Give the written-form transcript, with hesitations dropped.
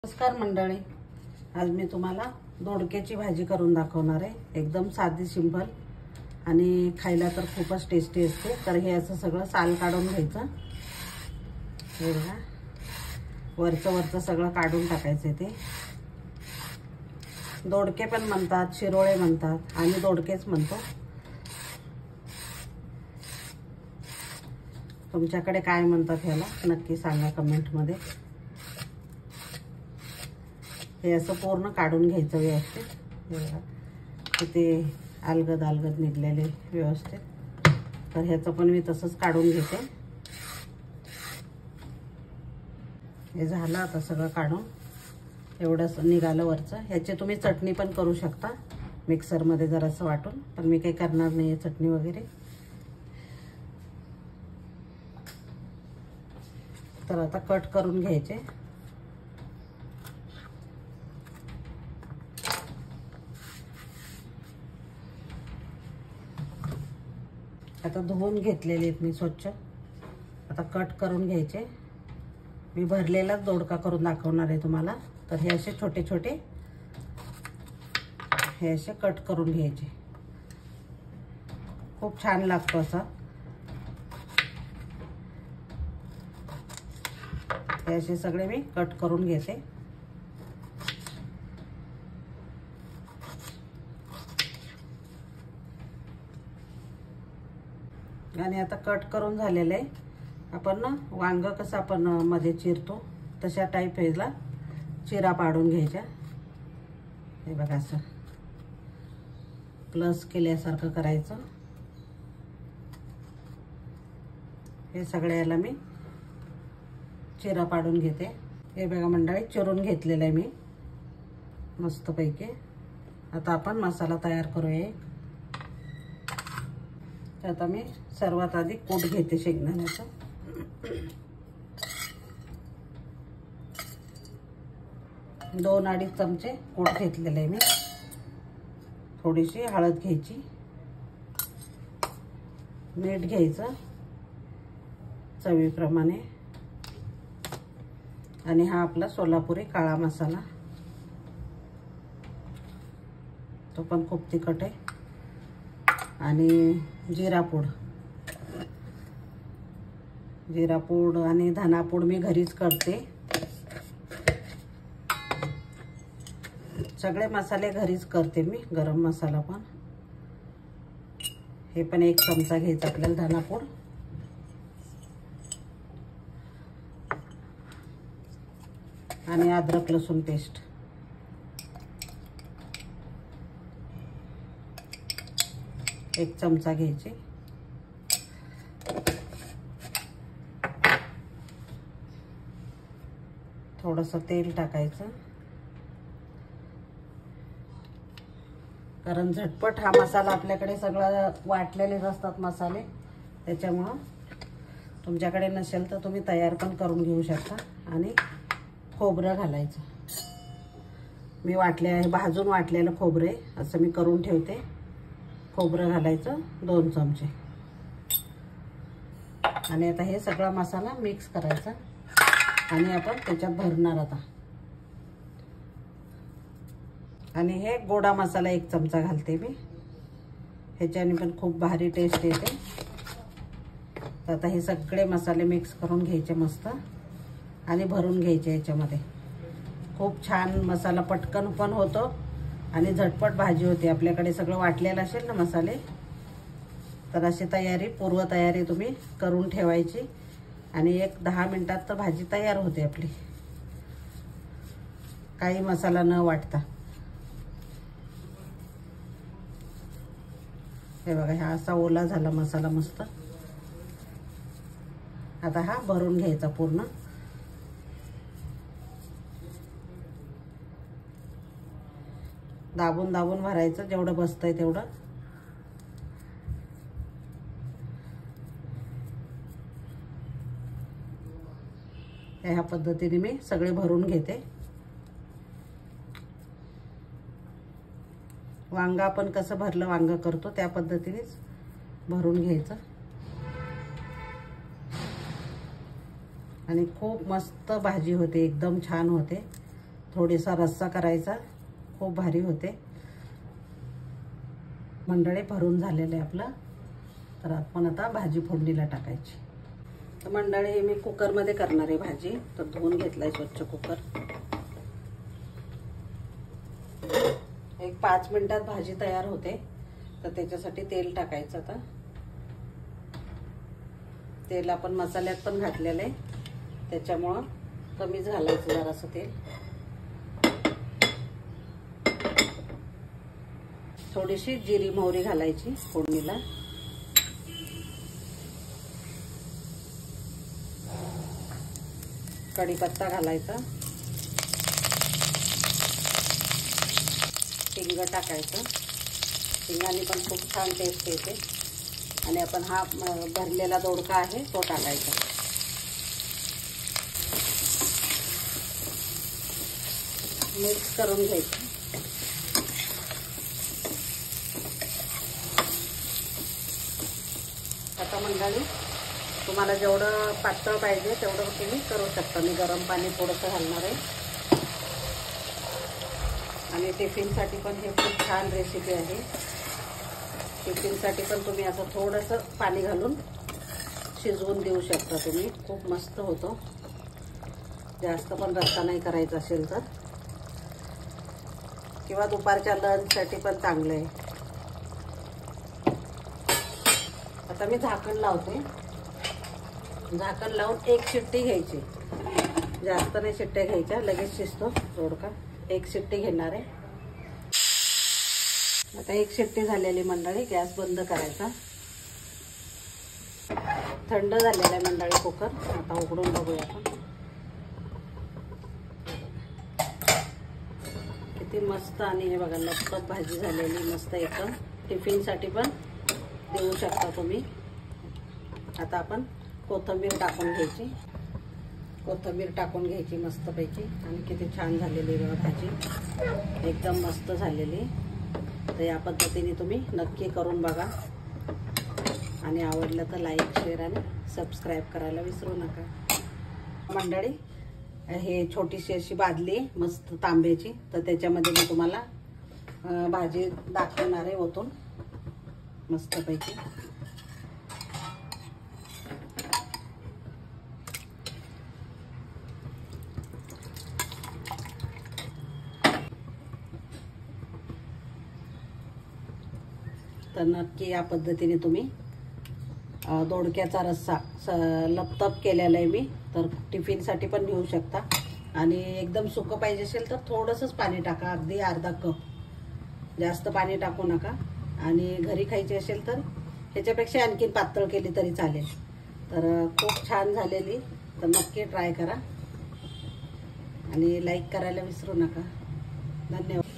नमस्कार मंडळी, आज मी तुम्हाला दोडक्याची भाजी करून दाखवणार आहे। एकदम साधी सिंपल आणि खायला तर खूपच टेस्टी असते। तर हे असं सगळं साल काढून घ्यायचं। हे बघा, वरचं सगळं काढून टाकायचं। ते दोडके पण म्हणतात, शिरोळे म्हणतात, आणि दोडकेच म्हणतो। तुमच्याकडे काय म्हणतात ह्याला नक्की सांगा कमेंट मध्ये। हे असं पूर्ण काढून घ्यायचं व्यवस्थित। ते अलगद निघलेले व्यवस्थित। तर ह्याचं पण मी तसंच काढून घेते। हे झालं आता सगळं काढून, एवढंच निघालं वरचं। ह्याची तुम्ही चटणी पण करू शकता मिक्सर मध्ये जरासं वाटून, पण मी काही करणार नाहीये चटणी वगैरे। तर आता कट करून घ्यायचे। आता धुवून घेतलेले आहेत मी स्वच्छ। आता कट करून घ्यायचे। मी भरलेलाच दोडका करून दाखवणार आहे तुम्हाला। तर हे असे छोटे छोटे हे असे कट करून घ्यायचे। खूप छान लागतो असा। हे असे सगळे मी कट करून घेते। आणि आता कट करून झालेलं आहे। आपण ना वांग कसं आपण मध्ये चिरतो तशा टाइप ह्याला चिरा पाडून घ्यायचा। हे बघा, असं प्लस केल्यासारखं करायचं। हे सगळ्याला मी चिरा पाडून घेते। हे बघा मंडळी, चिरून घेतलेलं आहे मी मस्तपैकी। आता आपण मसाला तयार करूया। आता मी सर्वात आधी कूट घेते शेंगदाण्याचं। दोन अडीच चमचे कूट घेतलेले आहे मी। थोडीशी हळद घ्यायची, मीठ घ्यायचं चवीप्रमाणे, आणि हा आपला सोलापुरी काळा मसाला, तो पण खूप तिखट आहे, आणि जिरा पूड आणि धना पूड मी घरीच करते। सगळे मसाले घरीच करते मी। गरम मसाला पण, हे पण 1 चमचा घ्यायचा आपल्याला धना पूड, आणि अद्रक लसूण पेस्ट 1 चमचा घ्यायची। थोडंसं तेल टाकायचं, कारण झटपट हा मसाला आपल्याकडे सगळं वाटलेलेच असतात मसाले, त्याच्यामुळं तुमच्याकडे नसेल तर तुम्ही तयार पण करून घेऊ शकता। आणि खोबरं घालायचं। मी भाजून वाटलेलं खोबरं आहे, असं मी करून ठेवते। खोबरं घालायचं 2 चमचे, आणि आता हे सगळा मसाला मिक्स करायचा, आणि आपण त्याच्यात भरणार आता। आणि हे गोडा मसाला 1 चमचा घालते मी, ह्याच्याने पण खूप भारी टेस्ट येते। तर आता हे सगळे मसाले मिक्स करून घ्यायचे मस्त, आणि भरून घ्यायचे याच्यामध्ये। खूप छान मसाला पटकन पण होतो आणि झटपट भाजी होते। आपल्याकडे सगळं वाटलेलं असेल ना मसाले, तर अशी पूर्वतयारी तुम्ही करून ठेवायची, आणि 10 मिनिटात तर भाजी तयार होते आपली, काही मसाला न वाटता। हे बघा, हा असा ओला झाला मसाला मस्त। आता हा भरून घ्यायचा पूर्ण। दाबून भरायचं, जेवढं बसतंय तेवढं। ह्या पद्धतीने मी सगळे भरून घेते। वांग आपण कसं भरलं वांग करतो त्या पद्धतीनेच भरून घ्यायचं, आणि खूप मस्त भाजी होते, एकदम छान होते। थोडासा रस्सा करायचा, खूप भारी होते। मंडळी भरून झालेले आपलं, तर आपण आता भाजी फोडणीला टाकायची। तर मंडळी मी कुकरमध्ये करणार आहे भाजी, तर धुवून घेतलाय स्वच्छ कुकर। एक 5 मिनिटात भाजी तयार होते, तर त्याच्यासाठी तेल टाकायचं। आता तेल आपण मसाल्यात पण घातलेलं आहे, त्याच्यामुळं कमीच घालायचं जरासं तेल। थोडीशी जिरी मोहरी घालायची फोडणीला। कढीपत्ता घालायचा, हिंग टाकायचं। हिंगाने पण खूप छान टेस्ट येते। आणि आपण हा भरलेला दोडका आहे तो टाकायचा। मिक्स करून घ्यायचं। आता मंडळी तुम्हाला जेवढं पातळ पाहिजे तेवढं तुम्ही करू शकता। मी गरम पाणी थोडंसं घालणार आहे। आणि टिफिनसाठी पण हे खूप छान रेसिपी आहे। टिफिनसाठी पण तुम्ही असं थोडंसं पाणी घालून शिजवून देऊ शकता तुम्ही, खूप मस्त होतो। जास्त पण रस्सा नाही करायचा असेल तर, किंवा दुपारच्या लंचसाठी पण चांगलं आहे। आता मी झाकण लावते। झाकण लावून एक शिट्टी घ्यायची, जास्त नाही शिट्ट्या घ्यायच्या, लगेच शिजतो दोडका। एक शिट्टी घेणार आहे। आता एक शिट्टी झालेली मंडळी, गॅस बंद करायचा। थंड झालेला आहे मंडळी कुकर। आता उघडून बघूया आपण। किती मस्त आणि हे बघा लपटप भाजी झालेली, मस्त एकदम। टिफिनसाठी पण देऊ शकता तुम्ही। आता आपण कोथिंबीर टाकून घ्यायची। कोथिंबीर टाकून घ्यायची मस्तपैकी। आणि किती छान झालेली बघा भाजी, एकदम मस्त झालेली। तर या पद्धतीने तुम्ही नक्की करून बघा। आणि आवडलं तर लाईक शेअर आणि सबस्क्राईब करायला विसरू नका। मंडळी हे छोटीशी अशी बादली मस्त तांब्याची, तर त्याच्यामध्ये मी तुम्हाला भाजी दाखवणार आहे ओतून मस्तपैकी। तर नक्की या पद्धतीने तुम्ही दोडक्याचा रस्सा लपतप केलेला आहे मी, तर टिफिनसाठी पण नेऊ शकता। आणि एकदम सुकं पाहिजे असेल तर थोडंसंच पाणी टाका, अगदी अर्धा कप, जास्त पाणी टाकू नका। आणि घरी खायची असेल तर ह्याच्यापेक्षा आणखीन पातळ केली तरी चालेल। तर खूप छान झालेली, तर नक्की ट्राय करा आणि लाईक करायला विसरू नका। धन्यवाद।